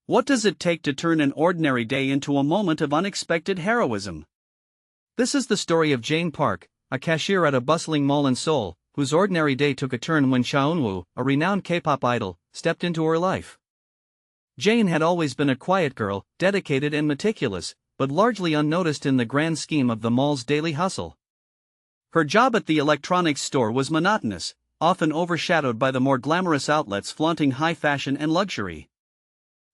What does it take to turn an ordinary day into a moment of unexpected heroism? This is the story of Jane Park, a cashier at a bustling mall in Seoul, whose ordinary day took a turn when Eun-Woo, a renowned K-pop idol, stepped into her life. Jane had always been a quiet girl, dedicated and meticulous, but largely unnoticed in the grand scheme of the mall's daily hustle. Her job at the electronics store was monotonous, often overshadowed by the more glamorous outlets flaunting high fashion and luxury.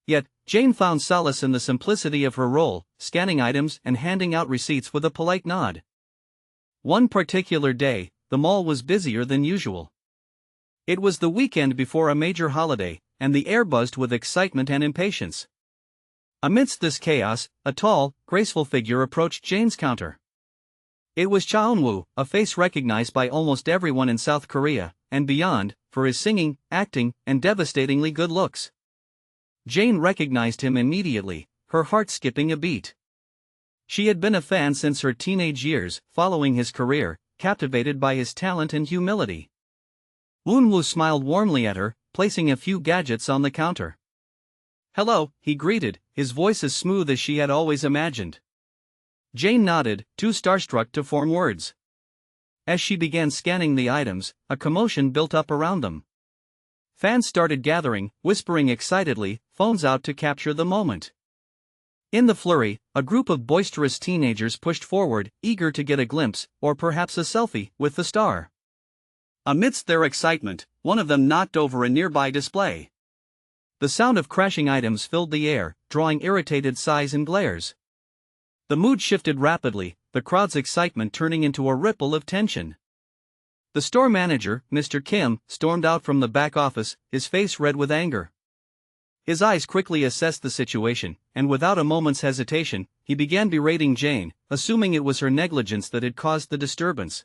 Yet, Jane found solace in the simplicity of her role, scanning items and handing out receipts with a polite nod. One particular day, the mall was busier than usual. It was the weekend before a major holiday, and the air buzzed with excitement and impatience. Amidst this chaos, a tall, graceful figure approached Jane's counter. It was Eun-Woo, a face recognized by almost everyone in South Korea, and beyond, for his singing, acting, and devastatingly good looks. Jane recognized him immediately, her heart skipping a beat. She had been a fan since her teenage years, following his career, captivated by his talent and humility. Eun-Woo smiled warmly at her, placing a few gadgets on the counter. "Hello," he greeted, his voice as smooth as she had always imagined. Jane nodded, too starstruck to form words. As she began scanning the items, a commotion built up around them. Fans started gathering, whispering excitedly, phones out to capture the moment. In the flurry, a group of boisterous teenagers pushed forward, eager to get a glimpse, or perhaps a selfie, with the star. Amidst their excitement, one of them knocked over a nearby display. The sound of crashing items filled the air, drawing irritated sighs and glares. The mood shifted rapidly, the crowd's excitement turning into a ripple of tension. The store manager, Mr. Kim, stormed out from the back office, his face red with anger. His eyes quickly assessed the situation, and without a moment's hesitation, he began berating Jane, assuming it was her negligence that had caused the disturbance.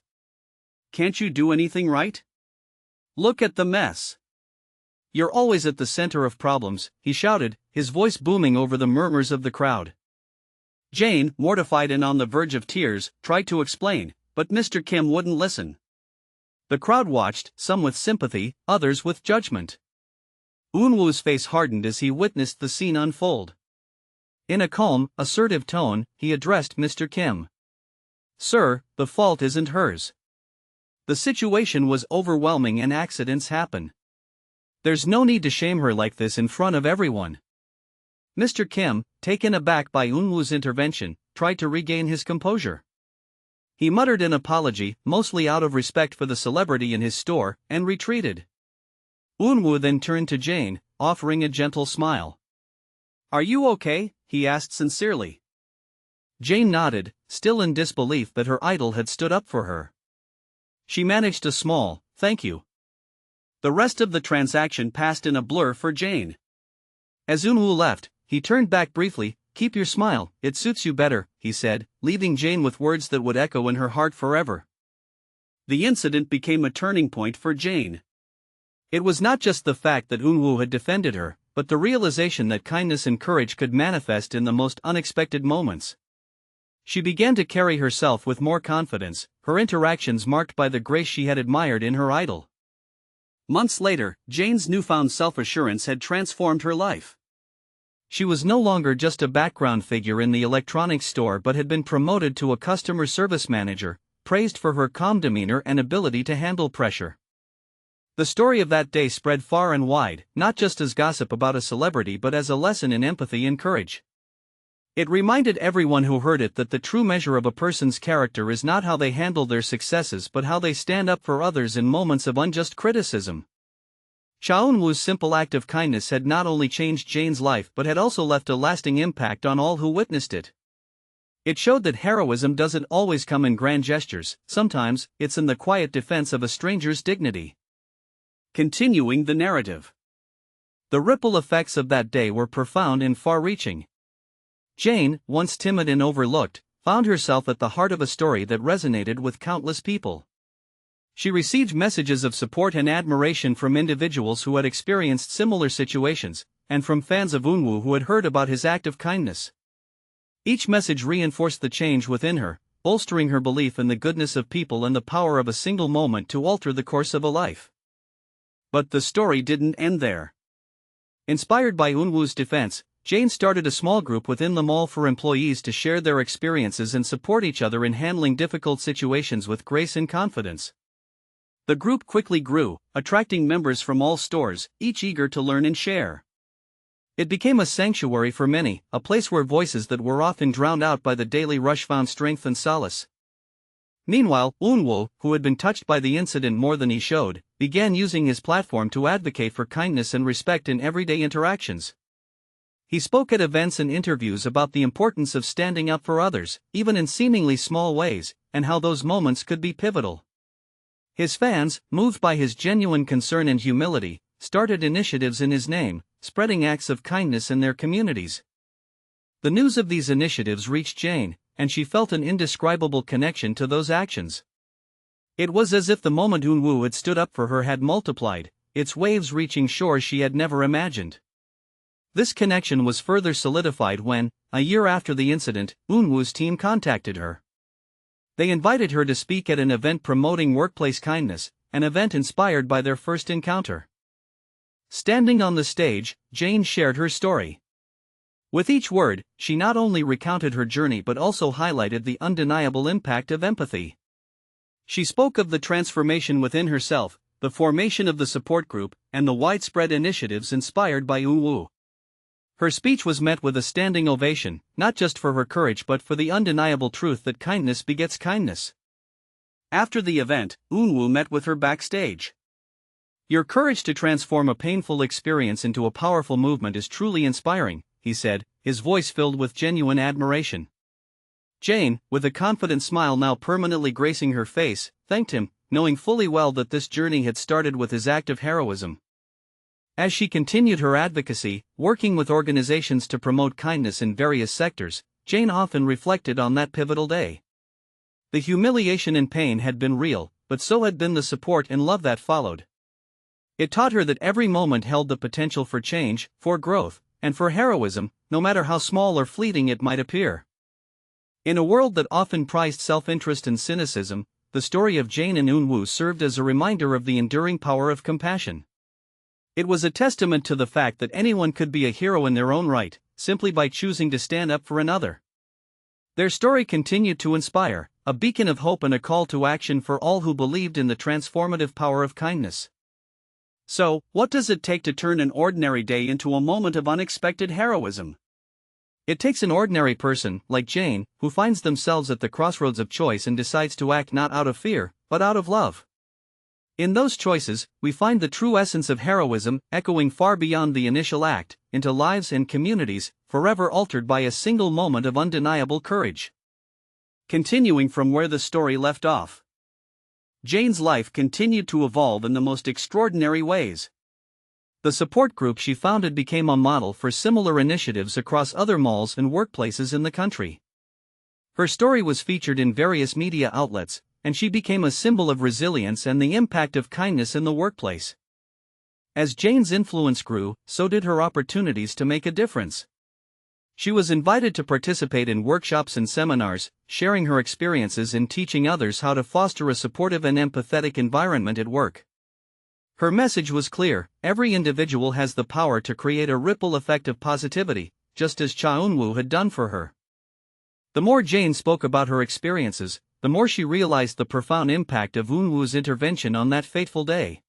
"Can't you do anything right? Look at the mess. You're always at the center of problems," he shouted, his voice booming over the murmurs of the crowd. Jane, mortified and on the verge of tears, tried to explain, but Mr. Kim wouldn't listen. The crowd watched, some with sympathy, others with judgment. Eun-Woo's face hardened as he witnessed the scene unfold. In a calm, assertive tone, he addressed Mr. Kim. "Sir, the fault isn't hers. The situation was overwhelming and accidents happen. There's no need to shame her like this in front of everyone." Mr. Kim, taken aback by Eun-Woo's intervention, tried to regain his composure. He muttered an apology, mostly out of respect for the celebrity in his store, and retreated. Eun-Woo then turned to Jane, offering a gentle smile. "Are you okay?" he asked sincerely. Jane nodded, still in disbelief that her idol had stood up for her. She managed a small, "Thank you." The rest of the transaction passed in a blur for Jane. As Eun-Woo left, he turned back briefly. "Keep your smile, it suits you better," he said, leaving Jane with words that would echo in her heart forever. The incident became a turning point for Jane. It was not just the fact that Eun-Woo had defended her, but the realization that kindness and courage could manifest in the most unexpected moments. She began to carry herself with more confidence, her interactions marked by the grace she had admired in her idol. Months later, Jane's newfound self-assurance had transformed her life. She was no longer just a background figure in the electronics store but had been promoted to a customer service manager, praised for her calm demeanor and ability to handle pressure. The story of that day spread far and wide, not just as gossip about a celebrity but as a lesson in empathy and courage. It reminded everyone who heard it that the true measure of a person's character is not how they handle their successes but how they stand up for others in moments of unjust criticism. Eun-Woo's simple act of kindness had not only changed Jane's life but had also left a lasting impact on all who witnessed it. It showed that heroism doesn't always come in grand gestures, sometimes it's in the quiet defense of a stranger's dignity. Continuing the narrative. The ripple effects of that day were profound and far-reaching. Jane, once timid and overlooked, found herself at the heart of a story that resonated with countless people. She received messages of support and admiration from individuals who had experienced similar situations, and from fans of Eun-Woo who had heard about his act of kindness. Each message reinforced the change within her, bolstering her belief in the goodness of people and the power of a single moment to alter the course of a life. But the story didn't end there. Inspired by Eun-Woo's defense, Jane started a small group within the mall for employees to share their experiences and support each other in handling difficult situations with grace and confidence. The group quickly grew, attracting members from all stores, each eager to learn and share. It became a sanctuary for many, a place where voices that were often drowned out by the daily rush found strength and solace. Meanwhile, Eun-Woo, who had been touched by the incident more than he showed, began using his platform to advocate for kindness and respect in everyday interactions. He spoke at events and interviews about the importance of standing up for others, even in seemingly small ways, and how those moments could be pivotal. His fans, moved by his genuine concern and humility, started initiatives in his name, spreading acts of kindness in their communities. The news of these initiatives reached Jane, and she felt an indescribable connection to those actions. It was as if the moment Eun-Woo had stood up for her had multiplied, its waves reaching shores she had never imagined. This connection was further solidified when, a year after the incident, Eun-Woo's team contacted her. They invited her to speak at an event promoting workplace kindness, an event inspired by their first encounter. Standing on the stage, Jane shared her story. With each word, she not only recounted her journey but also highlighted the undeniable impact of empathy. She spoke of the transformation within herself, the formation of the support group, and the widespread initiatives inspired by Eun-Woo. Her speech was met with a standing ovation, not just for her courage but for the undeniable truth that kindness begets kindness. After the event, Eun-Woo met with her backstage. "Your courage to transform a painful experience into a powerful movement is truly inspiring," he said, his voice filled with genuine admiration. Jane, with a confident smile now permanently gracing her face, thanked him, knowing fully well that this journey had started with his act of heroism. As she continued her advocacy, working with organizations to promote kindness in various sectors, Jane often reflected on that pivotal day. The humiliation and pain had been real, but so had been the support and love that followed. It taught her that every moment held the potential for change, for growth, and for heroism, no matter how small or fleeting it might appear. In a world that often prized self-interest and cynicism, the story of Jane and Eun-Woo served as a reminder of the enduring power of compassion. It was a testament to the fact that anyone could be a hero in their own right, simply by choosing to stand up for another. Their story continued to inspire, a beacon of hope and a call to action for all who believed in the transformative power of kindness. So, what does it take to turn an ordinary day into a moment of unexpected heroism? It takes an ordinary person, like Jane, who finds themselves at the crossroads of choice and decides to act not out of fear, but out of love. In those choices, we find the true essence of heroism, echoing far beyond the initial act, into lives and communities, forever altered by a single moment of undeniable courage. Continuing from where the story left off. Jane's life continued to evolve in the most extraordinary ways. The support group she founded became a model for similar initiatives across other malls and workplaces in the country. Her story was featured in various media outlets, and she became a symbol of resilience and the impact of kindness in the workplace. As Jane's influence grew, so did her opportunities to make a difference. She was invited to participate in workshops and seminars, sharing her experiences and teaching others how to foster a supportive and empathetic environment at work. Her message was clear: every individual has the power to create a ripple effect of positivity, just as Eun-Woo had done for her. The more Jane spoke about her experiences, the more she realized the profound impact of Eun-Woo's intervention on that fateful day.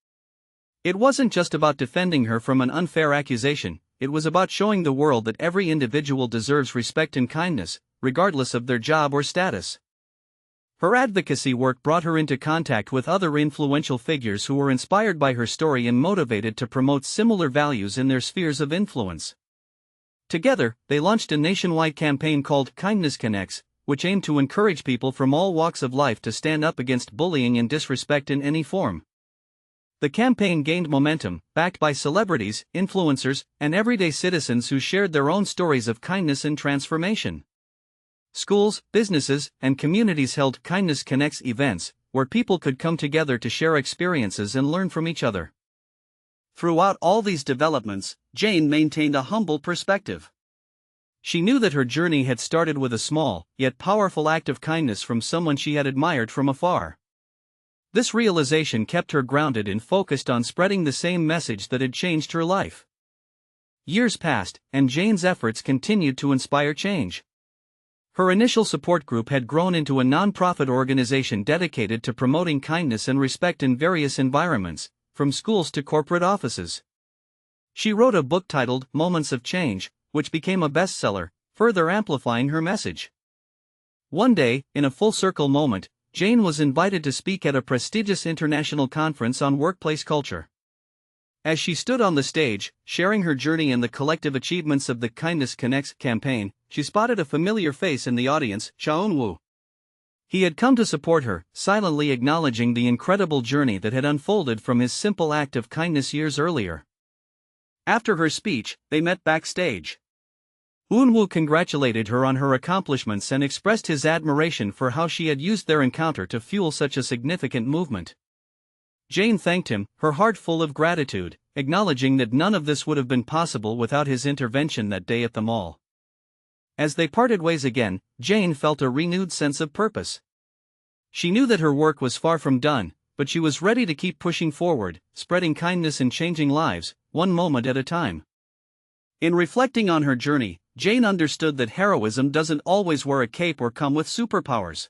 It wasn't just about defending her from an unfair accusation, it was about showing the world that every individual deserves respect and kindness, regardless of their job or status. Her advocacy work brought her into contact with other influential figures who were inspired by her story and motivated to promote similar values in their spheres of influence. Together, they launched a nationwide campaign called Kindness Connects, which aimed to encourage people from all walks of life to stand up against bullying and disrespect in any form. The campaign gained momentum, backed by celebrities, influencers, and everyday citizens who shared their own stories of kindness and transformation. Schools, businesses, and communities held Kindness Connects events, where people could come together to share experiences and learn from each other. Throughout all these developments, Jane maintained a humble perspective. She knew that her journey had started with a small, yet powerful act of kindness from someone she had admired from afar. This realization kept her grounded and focused on spreading the same message that had changed her life. years passed, and Jane's efforts continued to inspire change. Her initial support group had grown into a non-profit organization dedicated to promoting kindness and respect in various environments, from schools to corporate offices. She wrote a book titled Moments of Change, which became a bestseller, further amplifying her message. One day, in a full-circle moment, Jane was invited to speak at a prestigious international conference on workplace culture. As she stood on the stage, sharing her journey and the collective achievements of the Kindness Connects campaign, she spotted a familiar face in the audience, Eun-Woo. He had come to support her, silently acknowledging the incredible journey that had unfolded from his simple act of kindness years earlier. After her speech, they met backstage. Eun-Woo congratulated her on her accomplishments and expressed his admiration for how she had used their encounter to fuel such a significant movement. Jane thanked him, her heart full of gratitude, acknowledging that none of this would have been possible without his intervention that day at the mall. As they parted ways again, Jane felt a renewed sense of purpose. She knew that her work was far from done, but she was ready to keep pushing forward, spreading kindness and changing lives, one moment at a time. In reflecting on her journey, Jane understood that heroism doesn't always wear a cape or come with superpowers.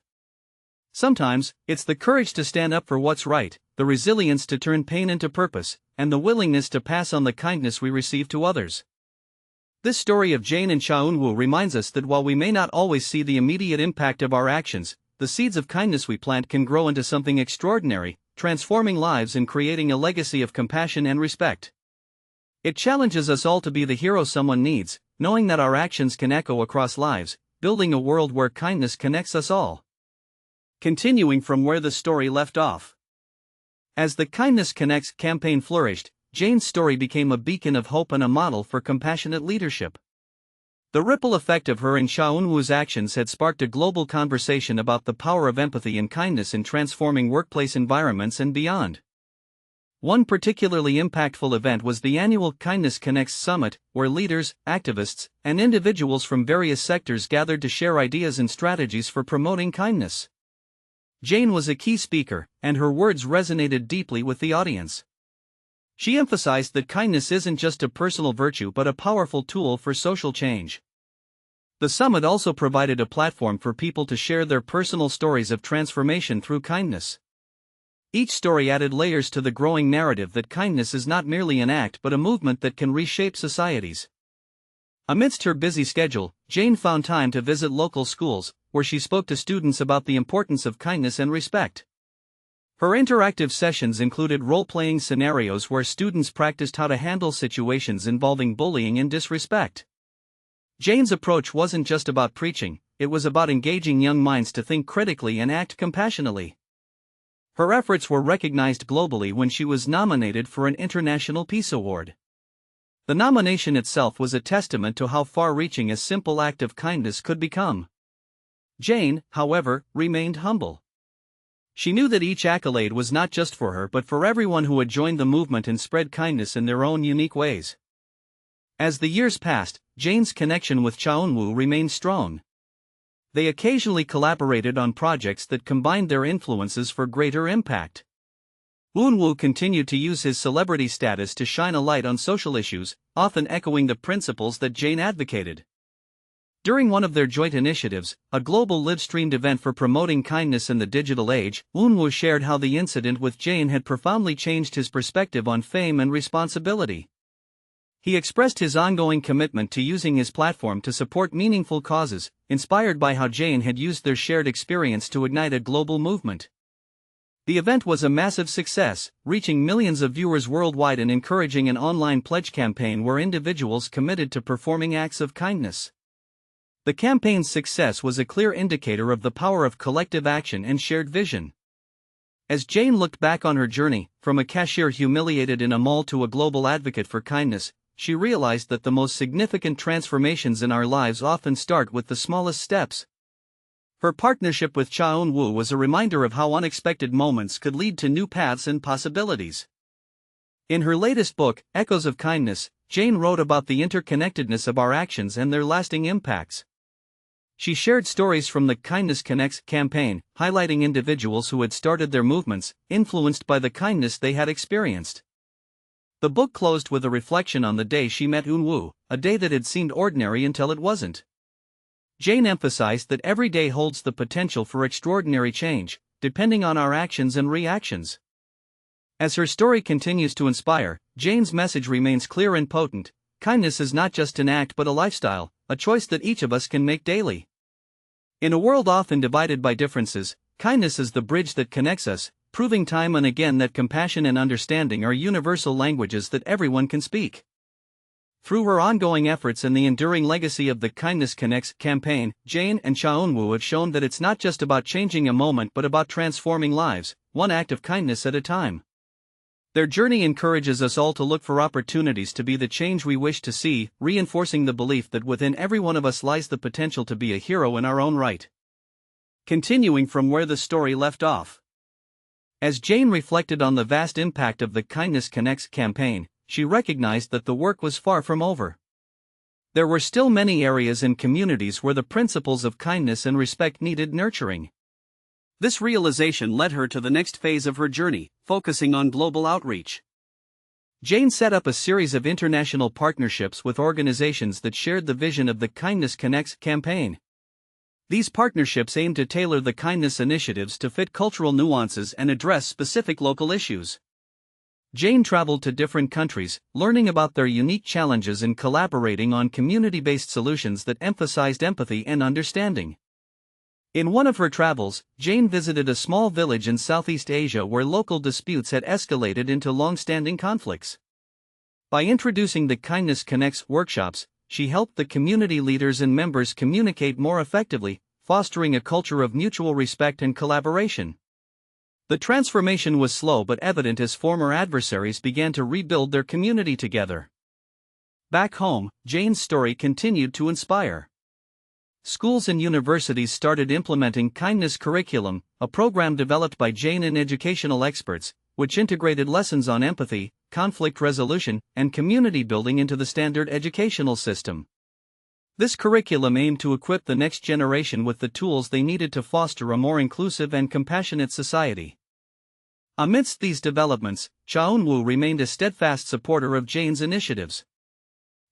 Sometimes, it's the courage to stand up for what's right, the resilience to turn pain into purpose, and the willingness to pass on the kindness we receive to others. This story of Jane and Eun-Woo reminds us that while we may not always see the immediate impact of our actions, the seeds of kindness we plant can grow into something extraordinary, transforming lives and creating a legacy of compassion and respect. It challenges us all to be the hero someone needs, knowing that our actions can echo across lives, building a world where kindness connects us all. Continuing from where the story left off. As the Kindness Connects campaign flourished, Jane's story became a beacon of hope and a model for compassionate leadership. The ripple effect of her and Eun-Woo's actions had sparked a global conversation about the power of empathy and kindness in transforming workplace environments and beyond. One particularly impactful event was the annual Kindness Connects Summit, where leaders, activists, and individuals from various sectors gathered to share ideas and strategies for promoting kindness. Jane was a key speaker, and her words resonated deeply with the audience. She emphasized that kindness isn't just a personal virtue but a powerful tool for social change. The summit also provided a platform for people to share their personal stories of transformation through kindness. Each story added layers to the growing narrative that kindness is not merely an act but a movement that can reshape societies. Amidst her busy schedule, Jane found time to visit local schools, where she spoke to students about the importance of kindness and respect. Her interactive sessions included role-playing scenarios where students practiced how to handle situations involving bullying and disrespect. Jane's approach wasn't just about preaching, it was about engaging young minds to think critically and act compassionately. Her efforts were recognized globally when she was nominated for an International Peace Award. The nomination itself was a testament to how far-reaching a simple act of kindness could become. Jane, however, remained humble. She knew that each accolade was not just for her but for everyone who had joined the movement and spread kindness in their own unique ways. As the years passed, Jane's connection with Eun-Woo remained strong. They occasionally collaborated on projects that combined their influences for greater impact. Eun-Woo continued to use his celebrity status to shine a light on social issues, often echoing the principles that Jane advocated. During one of their joint initiatives, a global live-streamed event for promoting kindness in the digital age, Eun-Woo shared how the incident with Jane had profoundly changed his perspective on fame and responsibility. He expressed his ongoing commitment to using his platform to support meaningful causes, inspired by how Jane had used their shared experience to ignite a global movement. The event was a massive success, reaching millions of viewers worldwide and encouraging an online pledge campaign where individuals committed to performing acts of kindness. The campaign's success was a clear indicator of the power of collective action and shared vision. As Jane looked back on her journey, from a cashier humiliated in a mall to a global advocate for kindness, she realized that the most significant transformations in our lives often start with the smallest steps. Her partnership with Eun-Woo was a reminder of how unexpected moments could lead to new paths and possibilities. In her latest book, Echoes of Kindness, Jane wrote about the interconnectedness of our actions and their lasting impacts. She shared stories from the Kindness Connects campaign, highlighting individuals who had started their movements, influenced by the kindness they had experienced. The book closed with a reflection on the day she met Eun-Woo, a day that had seemed ordinary until it wasn't. Jane emphasized that every day holds the potential for extraordinary change, depending on our actions and reactions. As her story continues to inspire, Jane's message remains clear and potent: kindness is not just an act but a lifestyle, a choice that each of us can make daily. In a world often divided by differences, kindness is the bridge that connects us, proving time and again that compassion and understanding are universal languages that everyone can speak. Through her ongoing efforts and the enduring legacy of the Kindness Connects campaign, Jane and Eun-Woo have shown that it's not just about changing a moment but about transforming lives, one act of kindness at a time. Their journey encourages us all to look for opportunities to be the change we wish to see, reinforcing the belief that within every one of us lies the potential to be a hero in our own right. Continuing from where the story left off. As Jane reflected on the vast impact of the Kindness Connects campaign, she recognized that the work was far from over. There were still many areas and communities where the principles of kindness and respect needed nurturing. This realization led her to the next phase of her journey, focusing on global outreach. Jane set up a series of international partnerships with organizations that shared the vision of the Kindness Connects campaign. These partnerships aim to tailor the kindness initiatives to fit cultural nuances and address specific local issues. Jane traveled to different countries, learning about their unique challenges and collaborating on community-based solutions that emphasized empathy and understanding. In one of her travels, Jane visited a small village in Southeast Asia where local disputes had escalated into long-standing conflicts. By introducing the Kindness Connects workshops, she helped the community leaders and members communicate more effectively, fostering a culture of mutual respect and collaboration. The transformation was slow but evident as former adversaries began to rebuild their community together. Back home, Jane's story continued to inspire. Schools and universities started implementing Kindness Curriculum, a program developed by Jane and educational experts, which integrated lessons on empathy, conflict resolution, and community building into the standard educational system. This curriculum aimed to equip the next generation with the tools they needed to foster a more inclusive and compassionate society. Amidst these developments, Eun-Woo remained a steadfast supporter of Jane's initiatives.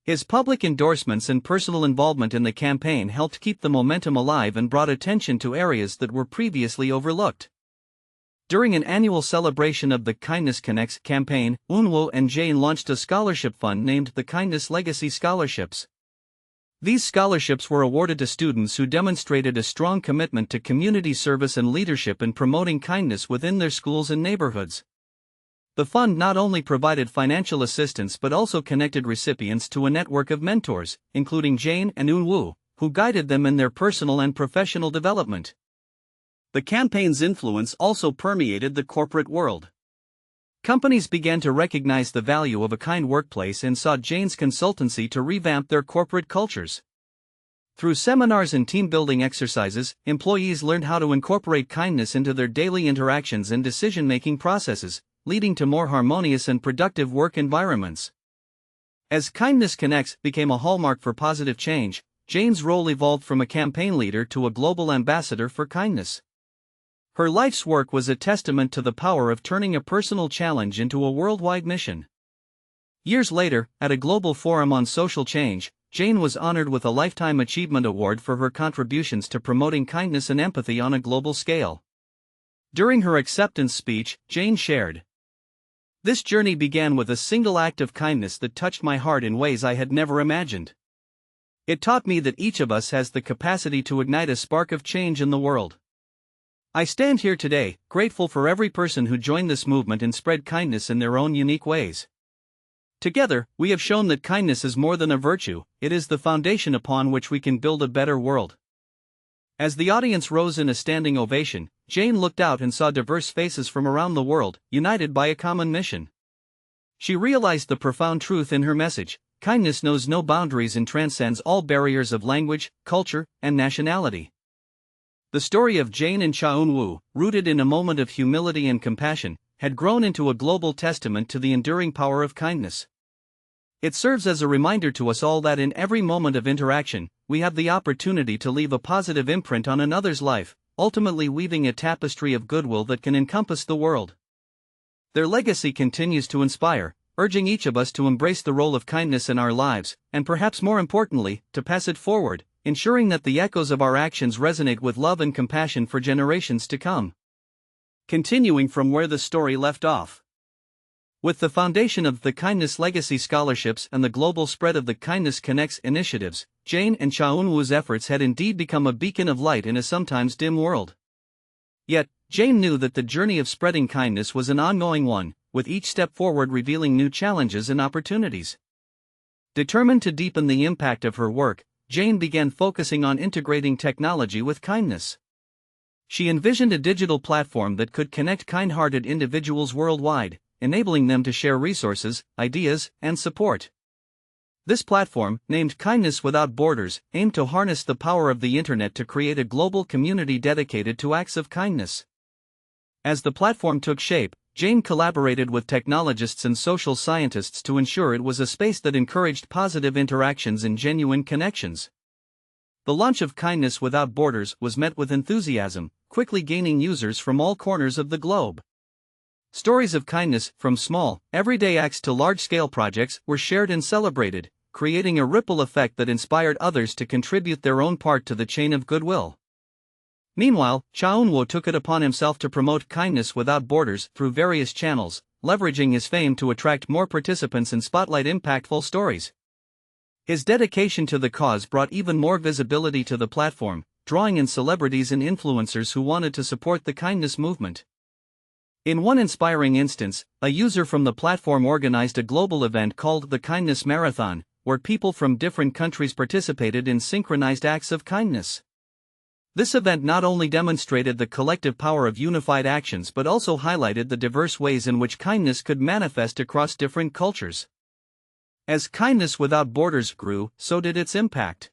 His public endorsements and personal involvement in the campaign helped keep the momentum alive and brought attention to areas that were previously overlooked. During an annual celebration of the Kindness Connects campaign, Eun-Woo and Jane launched a scholarship fund named the Kindness Legacy Scholarships. These scholarships were awarded to students who demonstrated a strong commitment to community service and leadership in promoting kindness within their schools and neighborhoods. The fund not only provided financial assistance but also connected recipients to a network of mentors, including Jane and Eun-Woo, who guided them in their personal and professional development. The campaign's influence also permeated the corporate world. Companies began to recognize the value of a kind workplace and sought Jane's consultancy to revamp their corporate cultures. Through seminars and team-building exercises, employees learned how to incorporate kindness into their daily interactions and decision-making processes, leading to more harmonious and productive work environments. As Kindness Connects became a hallmark for positive change, Jane's role evolved from a campaign leader to a global ambassador for kindness. Her life's work was a testament to the power of turning a personal challenge into a worldwide mission. Years later, at a global forum on social change, Jane was honored with a Lifetime Achievement Award for her contributions to promoting kindness and empathy on a global scale. During her acceptance speech, Jane shared, "This journey began with a single act of kindness that touched my heart in ways I had never imagined. It taught me that each of us has the capacity to ignite a spark of change in the world. I stand here today, grateful for every person who joined this movement and spread kindness in their own unique ways. Together, we have shown that kindness is more than a virtue, it is the foundation upon which we can build a better world." As the audience rose in a standing ovation, Jane looked out and saw diverse faces from around the world, united by a common mission. She realized the profound truth in her message: kindness knows no boundaries and transcends all barriers of language, culture, and nationality. The story of Jane and Eun-Woo, rooted in a moment of humility and compassion, had grown into a global testament to the enduring power of kindness. It serves as a reminder to us all that in every moment of interaction, we have the opportunity to leave a positive imprint on another's life, ultimately weaving a tapestry of goodwill that can encompass the world. Their legacy continues to inspire, urging each of us to embrace the role of kindness in our lives, and perhaps more importantly, to pass it forward, ensuring that the echoes of our actions resonate with love and compassion for generations to come. Continuing from where the story left off. With the foundation of the Kindness Legacy Scholarships and the global spread of the Kindness Connects initiatives, Jane and Eun-Woo's efforts had indeed become a beacon of light in a sometimes dim world. Yet, Jane knew that the journey of spreading kindness was an ongoing one, with each step forward revealing new challenges and opportunities. Determined to deepen the impact of her work, Jane began focusing on integrating technology with kindness. She envisioned a digital platform that could connect kind-hearted individuals worldwide, enabling them to share resources, ideas, and support. This platform, named Kindness Without Borders, aimed to harness the power of the internet to create a global community dedicated to acts of kindness. As the platform took shape, Jane collaborated with technologists and social scientists to ensure it was a space that encouraged positive interactions and genuine connections. The launch of Kindness Without Borders was met with enthusiasm, quickly gaining users from all corners of the globe. Stories of kindness, from small, everyday acts to large-scale projects, were shared and celebrated, creating a ripple effect that inspired others to contribute their own part to the chain of goodwill. Meanwhile, Eun-Woo took it upon himself to promote Kindness Without Borders through various channels, leveraging his fame to attract more participants and spotlight impactful stories. His dedication to the cause brought even more visibility to the platform, drawing in celebrities and influencers who wanted to support the kindness movement. In one inspiring instance, a user from the platform organized a global event called the Kindness Marathon, where people from different countries participated in synchronized acts of kindness. This event not only demonstrated the collective power of unified actions but also highlighted the diverse ways in which kindness could manifest across different cultures. As Kindness Without Borders grew, so did its impact.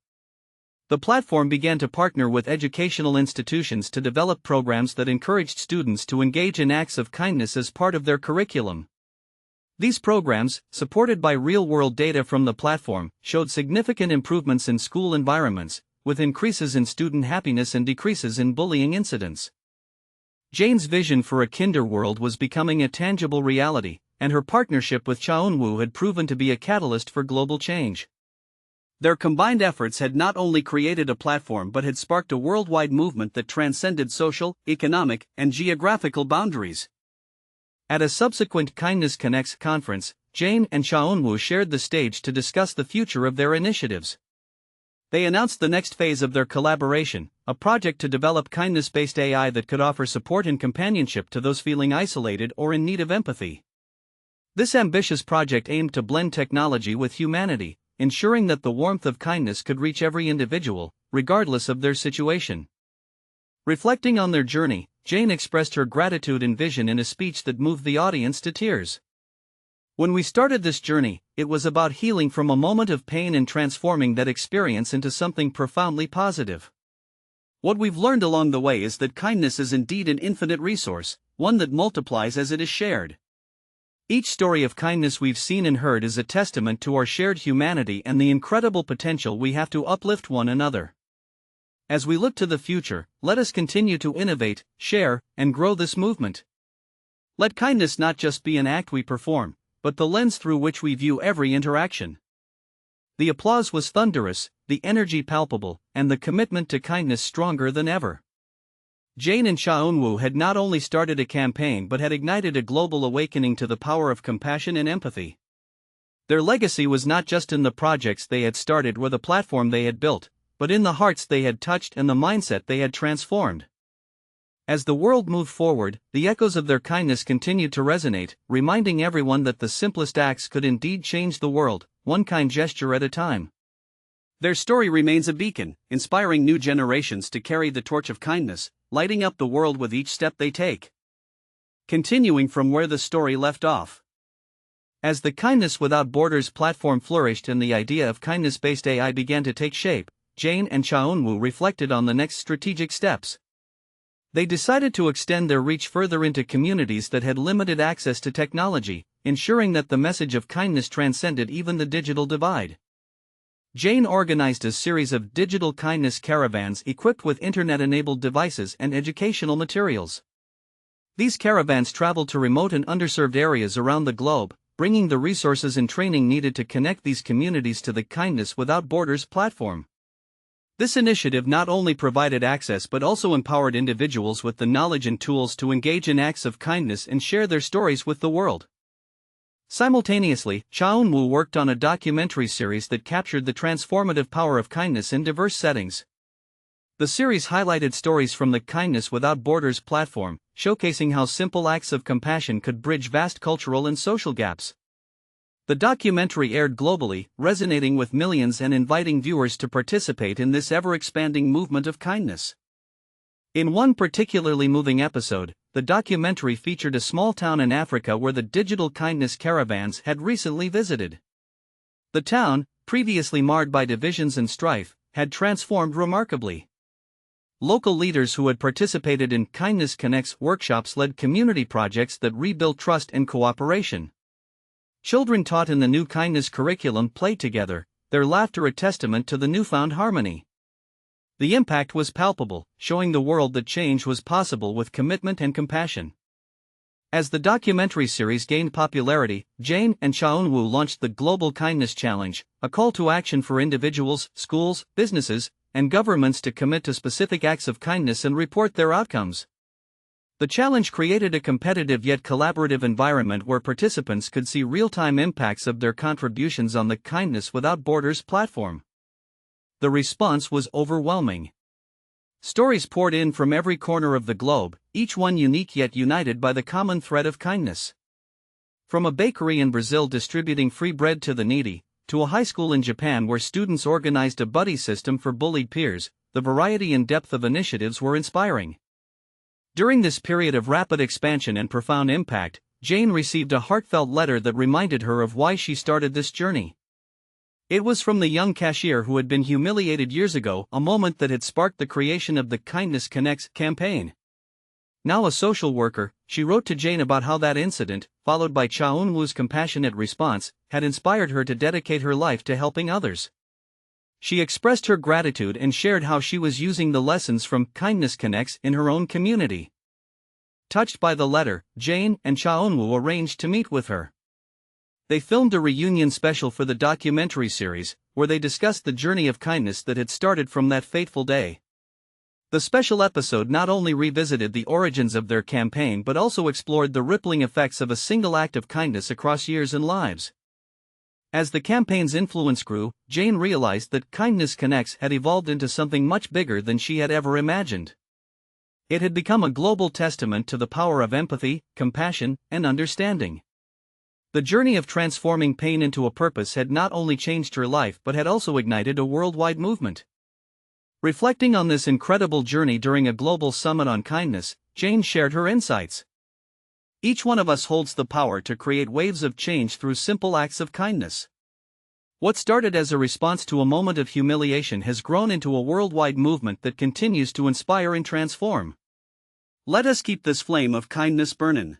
The platform began to partner with educational institutions to develop programs that encouraged students to engage in acts of kindness as part of their curriculum. These programs, supported by real-world data from the platform, showed significant improvements in school environments, with increases in student happiness and decreases in bullying incidents. Jane's vision for a kinder world was becoming a tangible reality, and her partnership with Eun-Woo had proven to be a catalyst for global change. Their combined efforts had not only created a platform but had sparked a worldwide movement that transcended social, economic, and geographical boundaries. At a subsequent Kindness Connects conference, Jane and Eun-Woo shared the stage to discuss the future of their initiatives. They announced the next phase of their collaboration, a project to develop kindness-based AI that could offer support and companionship to those feeling isolated or in need of empathy. This ambitious project aimed to blend technology with humanity, ensuring that the warmth of kindness could reach every individual, regardless of their situation. Reflecting on their journey, Jane expressed her gratitude and vision in a speech that moved the audience to tears. "When we started this journey, it was about healing from a moment of pain and transforming that experience into something profoundly positive. What we've learned along the way is that kindness is indeed an infinite resource, one that multiplies as it is shared. Each story of kindness we've seen and heard is a testament to our shared humanity and the incredible potential we have to uplift one another. As we look to the future, let us continue to innovate, share, and grow this movement. Let kindness not just be an act we perform, but the lens through which we view every interaction." The applause was thunderous, the energy palpable, and the commitment to kindness stronger than ever. Jane and Eun-Woo had not only started a campaign but had ignited a global awakening to the power of compassion and empathy. Their legacy was not just in the projects they had started or the platform they had built, but in the hearts they had touched and the mindset they had transformed. As the world moved forward, the echoes of their kindness continued to resonate, reminding everyone that the simplest acts could indeed change the world, one kind gesture at a time. Their story remains a beacon, inspiring new generations to carry the torch of kindness, lighting up the world with each step they take. Continuing from where the story left off. As the Kindness Without Borders platform flourished and the idea of kindness-based AI began to take shape, Jane and Eun-Woo reflected on the next strategic steps. They decided to extend their reach further into communities that had limited access to technology, ensuring that the message of kindness transcended even the digital divide. Jane organized a series of digital kindness caravans equipped with internet-enabled devices and educational materials. These caravans traveled to remote and underserved areas around the globe, bringing the resources and training needed to connect these communities to the Kindness Without Borders platform. This initiative not only provided access but also empowered individuals with the knowledge and tools to engage in acts of kindness and share their stories with the world. Simultaneously, Eun-Woo worked on a documentary series that captured the transformative power of kindness in diverse settings. The series highlighted stories from the Kindness Without Borders platform, showcasing how simple acts of compassion could bridge vast cultural and social gaps. The documentary aired globally, resonating with millions and inviting viewers to participate in this ever-expanding movement of kindness. In one particularly moving episode, the documentary featured a small town in Africa where the digital kindness caravans had recently visited. The town, previously marred by divisions and strife, had transformed remarkably. Local leaders who had participated in Kindness Connects workshops led community projects that rebuilt trust and cooperation. Children taught in the new kindness curriculum played together, their laughter a testament to the newfound harmony. The impact was palpable, showing the world that change was possible with commitment and compassion. As the documentary series gained popularity, Jane and Eun-Woo launched the Global Kindness Challenge, a call to action for individuals, schools, businesses, and governments to commit to specific acts of kindness and report their outcomes. The challenge created a competitive yet collaborative environment where participants could see real-time impacts of their contributions on the Kindness Without Borders platform. The response was overwhelming. Stories poured in from every corner of the globe, each one unique yet united by the common thread of kindness. From a bakery in Brazil distributing free bread to the needy, to a high school in Japan where students organized a buddy system for bullied peers, the variety and depth of initiatives were inspiring. During this period of rapid expansion and profound impact, Jane received a heartfelt letter that reminded her of why she started this journey. It was from the young cashier who had been humiliated years ago, a moment that had sparked the creation of the Kindness Connects campaign. Now a social worker, she wrote to Jane about how that incident, followed by Eun-Woo's compassionate response, had inspired her to dedicate her life to helping others. She expressed her gratitude and shared how she was using the lessons from Kindness Connects in her own community. Touched by the letter, Jane and Eun-Woo arranged to meet with her. They filmed a reunion special for the documentary series, where they discussed the journey of kindness that had started from that fateful day. The special episode not only revisited the origins of their campaign but also explored the rippling effects of a single act of kindness across years and lives. As the campaign's influence grew, Jane realized that Kindness Connects had evolved into something much bigger than she had ever imagined. It had become a global testament to the power of empathy, compassion, and understanding. The journey of transforming pain into a purpose had not only changed her life but had also ignited a worldwide movement. Reflecting on this incredible journey during a global summit on kindness, Jane shared her insights. Each one of us holds the power to create waves of change through simple acts of kindness. What started as a response to a moment of humiliation has grown into a worldwide movement that continues to inspire and transform. Let us keep this flame of kindness burning.